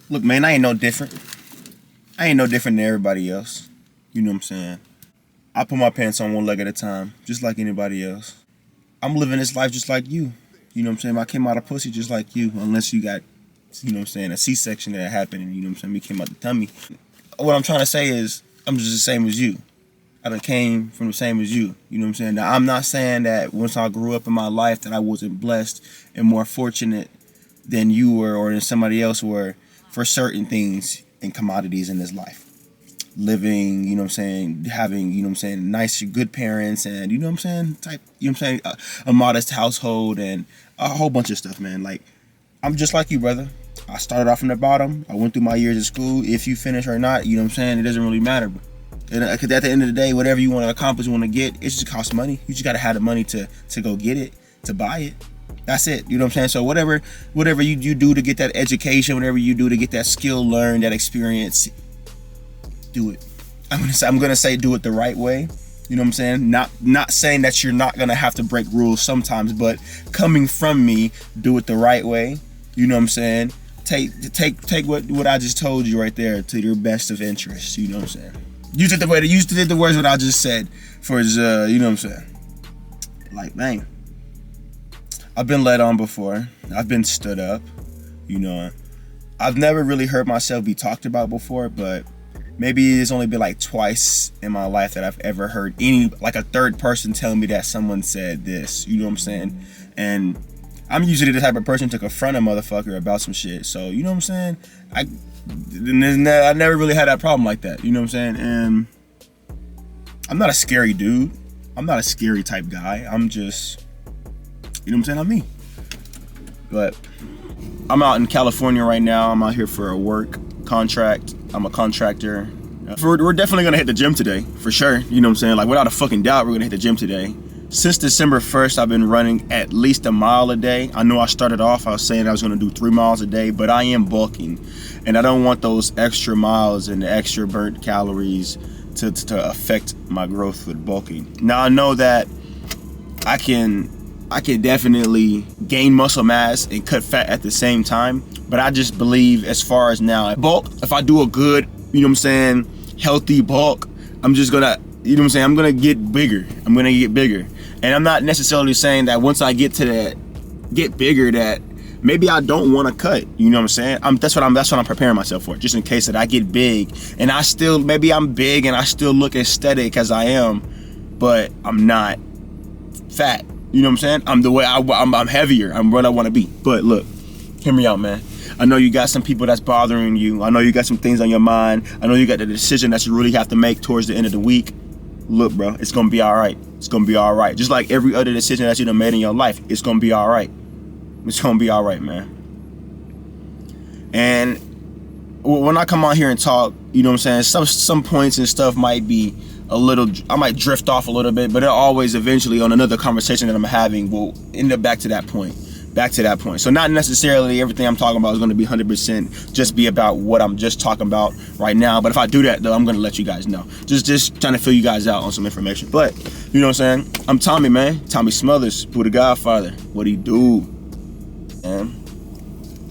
Look, man, I ain't no different. I ain't no different than everybody else. You know what I'm saying? I put my pants on one leg at a time, just like anybody else. I'm living this life just like you. You know what I'm saying? I came out of pussy just like you, unless you got, you know what I'm saying, a C-section that happened and, you know what I'm saying, me came out the tummy. What I'm trying to say is, I'm just the same as you. I done came from the same as you. You know what I'm saying? Now, I'm not saying that once I grew up in my life that I wasn't blessed and more fortunate than you were or than somebody else were for certain things and commodities in this life. Living, you know what I'm saying, having, you know what I'm saying, nice, good parents and, you know what I'm saying, type, you know what I'm saying, a modest household and a whole bunch of stuff, man. Like, I'm just like you, brother. I started off from the bottom. I went through my years of school. If you finish or not, you know what I'm saying, it doesn't really matter. Because at the end of the day, whatever you want to accomplish, you want to get, it just costs money. You just got to have the money to go get it, to buy it. That's it. You know what I'm saying? So whatever you do to get that education, whatever you do to get that skill learned, that experience, do it. I'm gonna say do it the right way. You know what I'm saying? Not saying that you're not gonna have to break rules sometimes, but coming from me, do it the right way. You know what I'm saying? Take what I just told you right there to your best of interest. You know what I'm saying? Use it the words what I just said for his you know what I'm saying? Like, man, I've been led on before. I've been stood up. You know, I've never really heard myself be talked about before, but maybe it's only been like twice in my life that I've ever heard like a third person tell me that someone said this. You know what I'm saying? And I'm usually the type of person to confront a motherfucker about some shit. So, you know what I'm saying? I never really had that problem like that. You know what I'm saying? And I'm not a scary dude. I'm not a scary type guy. I'm just, you know what I'm saying? I'm me. But I'm out in California right now. I'm out here for a work contract. I'm a contractor. We're definitely gonna hit the gym today, for sure. You know what I'm saying? Like, without a fucking doubt, we're gonna hit the gym today. Since December 1st, I've been running at least a mile a day. I know I started off, I was saying I was gonna do 3 miles a day, but I am bulking. And I don't want those extra miles and the extra burnt calories to affect my growth with bulking. Now, I know that I can definitely gain muscle mass and cut fat at the same time. But I just believe as far as now, bulk, if I do a good, you know what I'm saying, healthy bulk, I'm just gonna, you know what I'm saying, I'm gonna get bigger. I'm gonna get bigger. And I'm not necessarily saying that once I get to that, get bigger, that maybe I don't want to cut. You know what I'm saying? That's what I'm preparing myself for, just in case that I get big and I still, maybe I'm big and I still look aesthetic as I am, but I'm not fat. You know what I'm saying? I'm the way I'm heavier. I'm what I want to be. But look, hear me out, man. I know you got some people that's bothering you. I know you got some things on your mind. I know you got the decision that you really have to make towards the end of the week. Look, bro, it's gonna be all right. It's gonna be all right. Just like every other decision that you done made in your life, it's gonna be all right. It's gonna be all right, man. And when I come on here and talk, you know what I'm saying, some points and stuff might be a little, I might drift off a little bit, but it always eventually on another conversation that I'm having will end up back to that point. So not necessarily everything I'm talking about is going to be 100% just be about what I'm just talking about right now. But if I do that, though, I'm going to let you guys know. Just trying to fill you guys out on some information. But, you know what I'm saying? I'm Tommy, man. Tommy Smothers, Pooh the Godfather. What he do? Man.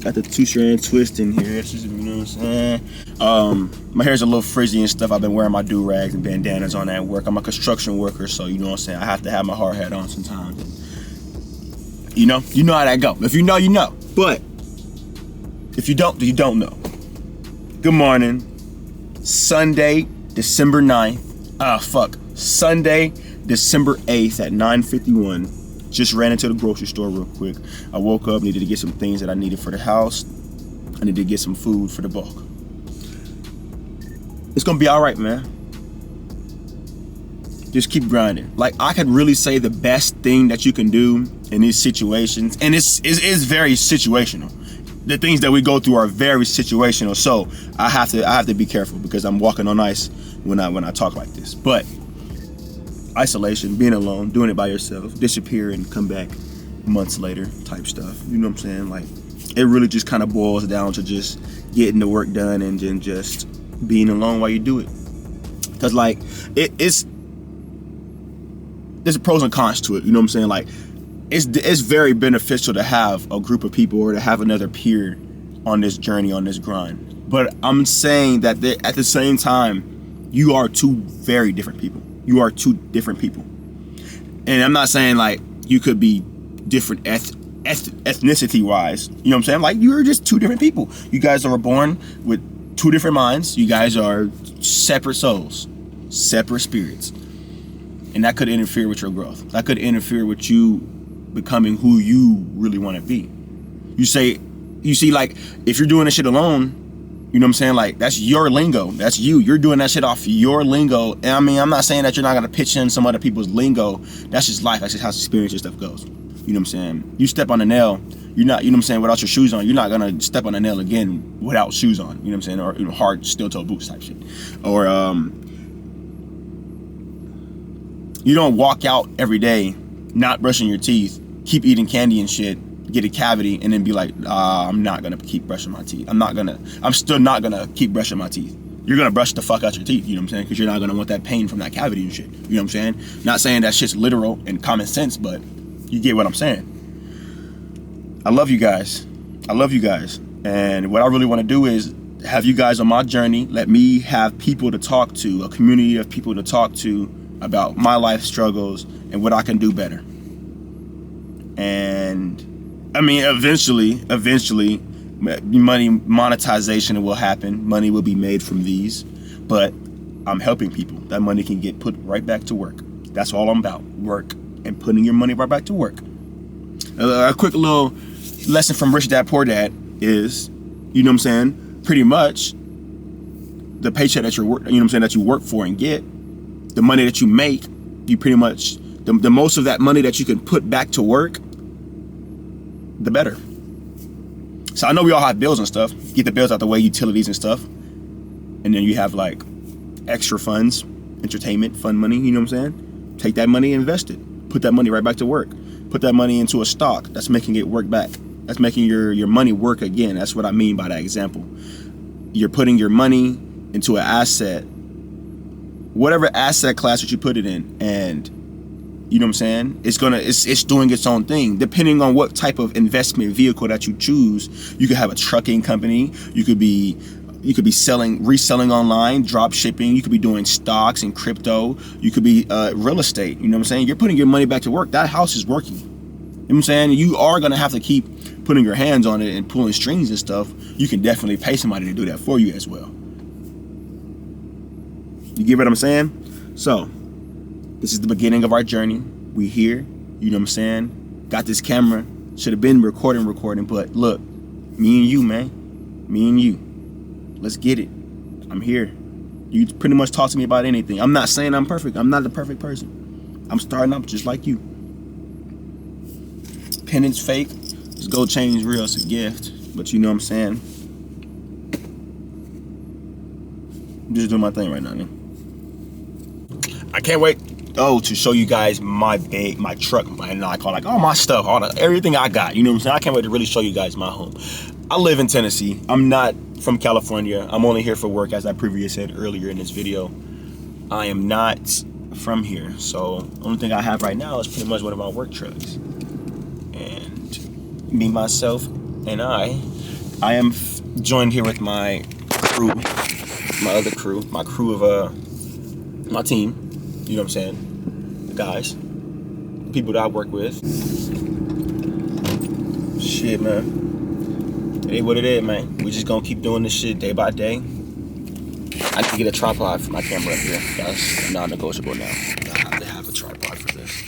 Got the 2-strand twist in here. You know what I'm saying? My hair's a little frizzy and stuff. I've been wearing my do-rags and bandanas on at work. I'm a construction worker, so you know what I'm saying? I have to have my hard hat on sometimes. You know how that go. If you know, you know. But if you don't, you don't know. Good morning. Sunday, December 9th. Sunday, December 8th at 9:51. Just ran into the grocery store real quick. I woke up, needed to get some things that I needed for the house. I needed to get some food for the bulk. It's gonna be all right, man. Just keep grinding. Like, I could really say the best thing that you can do in these situations, and it's very situational. The things that we go through are very situational. So I have to be careful because I'm walking on ice when I talk like this. But isolation, being alone, doing it by yourself, disappear and come back months later type stuff. You know what I'm saying? Like, it really just kind of boils down to just getting the work done and then just being alone while you do it. Because, like, there's pros and cons to it. You know what I'm saying? Like, it's very beneficial to have a group of people or to have another peer on this journey, on this grind. But I'm saying that at the same time, you are two very different people. You are two different people. And I'm not saying like you could be different ethnicity wise. You know what I'm saying? Like, you're just two different people. You guys are born with two different minds. You guys are separate souls, separate spirits. And that could interfere with your growth. That could interfere with you becoming who you really want to be. You see, like, if you're doing this shit alone, you know what I'm saying? Like, that's your lingo. That's you. You're doing that shit off your lingo. And I mean, I'm not saying that you're not going to pitch in some other people's lingo. That's just life. That's just how experience and stuff goes. You know what I'm saying? You step on a nail, you're not, you know what I'm saying, without your shoes on, you're not going to step on a nail again without shoes on. You know what I'm saying? Or, you know, hard steel-toe boots type shit. Or, you don't walk out every day not brushing your teeth, keep eating candy and shit, get a cavity, and then be like, I'm not gonna keep brushing my teeth. I'm still not gonna keep brushing my teeth. You're gonna brush the fuck out your teeth, you know what I'm saying? Because you're not gonna want that pain from that cavity and shit. You know what I'm saying? Not saying that shit's literal and common sense, but you get what I'm saying. I love you guys. I love you guys. And what I really want to do is have you guys on my journey. Let me have people to talk to, a community of people to talk to about my life struggles and what I can do better. And I mean, eventually, monetization will happen. Money will be made from these, but I'm helping people. That money can get put right back to work. That's all I'm about, work and putting your money right back to work. A quick little lesson from Rich Dad Poor Dad is, you know what I'm saying? Pretty much the paycheck that you know what I'm saying, that you work for and get, the money that you make, you pretty much, the most of that money that you can put back to work, the better. So I know we all have bills and stuff. Get the bills out the way, utilities and stuff. And then you have like extra funds, entertainment, fun money, you know what I'm saying? Take that money and invest it. Put that money right back to work. Put that money into a stock. That's making it work back. That's making your money work again. That's what I mean by that example. You're putting your money into an asset, whatever asset class that you put it in, and you know what I'm saying? It's doing its own thing. Depending on what type of investment vehicle that you choose, you could have a trucking company. You could be reselling online, drop shipping. You could be doing stocks and crypto. You could be real estate. You know what I'm saying? You're putting your money back to work. That house is working. You know what I'm saying? You are gonna have to keep putting your hands on it and pulling strings and stuff. You can definitely pay somebody to do that for you as well. You get what I'm saying? So, this is the beginning of our journey. We here, you know what I'm saying? Got this camera. Should have been recording, but look, me and you, man. Me and you. Let's get it. I'm here. You pretty much talk to me about anything. I'm not saying I'm perfect. I'm not the perfect person. I'm starting up just like you. Pendant's fake. This gold chain is real. It's a gift. But you know what I'm saying? I'm just doing my thing right now, man. I can't wait to show you guys my truck, and I call like all my stuff, everything I got. You know what I'm saying? I can't wait to really show you guys my home. I live in Tennessee. I'm not from California. I'm only here for work, as I previously said earlier in this video. I am not from here, so the only thing I have right now is pretty much one of my work trucks. And me, myself, and I am joined here with my crew, my crew of my team. You know what I'm saying? The guys, the people that I work with. Shit, man. It ain't what it is, man. We just gonna keep doing this shit day by day. I need to get a tripod for my camera up here. That's non-negotiable now. I have to have a tripod for this,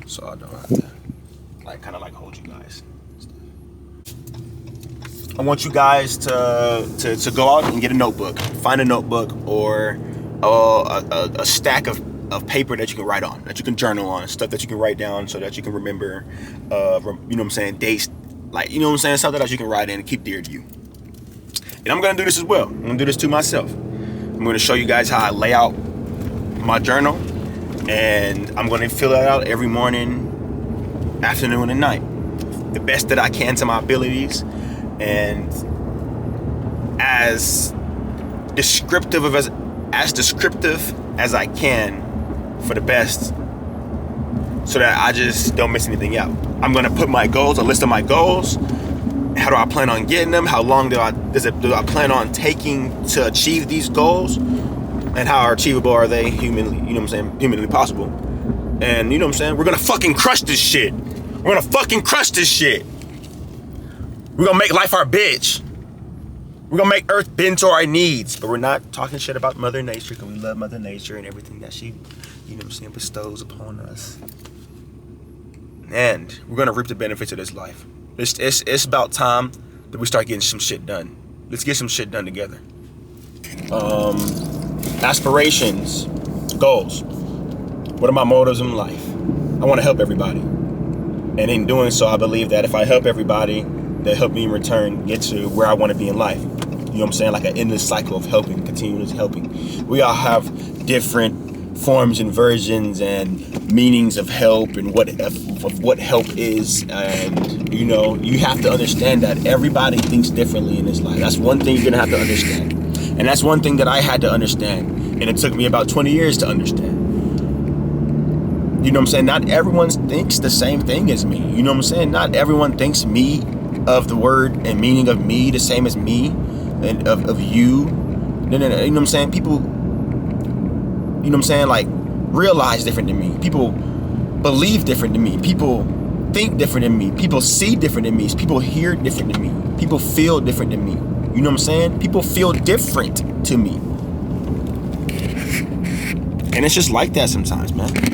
so I don't have to kind of hold you guys. I want you guys to go out and get a notebook. Find a notebook or a stack of paper that you can write on, that you can journal on, stuff that you can write down so that you can remember, you know what I'm saying, dates, you know what I'm saying, something that you can write in and keep dear to you. And I'm gonna do this as well. I'm gonna do this to myself. I'm gonna show you guys how I lay out my journal, and I'm gonna fill it out every morning, afternoon, and night, the best that I can to my abilities, and as descriptive as I can for the best, so that I just don't miss anything out. I'm gonna put my goals, a list of my goals, How do I plan on getting them? How long do I plan on taking to achieve these goals? And how achievable are they humanly, you know what I'm saying, humanly possible? And you know what I'm saying, we're gonna fucking crush this shit. We're gonna fucking crush this shit. We're gonna make life our bitch. We're gonna make Earth bend to our needs. But we're not talking shit about Mother Nature, because we love Mother Nature and everything that she, you know what I'm saying, bestows upon us. And we're gonna reap the benefits of this life. It's about time that we start getting some shit done. Let's get some shit done together. Aspirations, goals. What are my motives in life? I want to help everybody. And in doing so, I believe that if I help everybody, they help me in return get to where I want to be in life. You know what I'm saying? Like an endless cycle of helping, continuous helping. We all have different forms and versions and meanings of help and what help is. And, you know, you have to understand that everybody thinks differently in this life. That's one thing you're going to have to understand. And that's one thing that I had to understand. And it took me about 20 years to understand. You know what I'm saying? Not everyone thinks the same thing as me. You know what I'm saying? Not everyone thinks me of the word and meaning of me the same as me and of you. No. You know what I'm saying? People, you know what I'm saying? Like, realize different than me. People believe different than me. People think different than me. People see different than me. People hear different than me. People feel different than me. You know what I'm saying? People feel different to me. And it's just like that sometimes, man.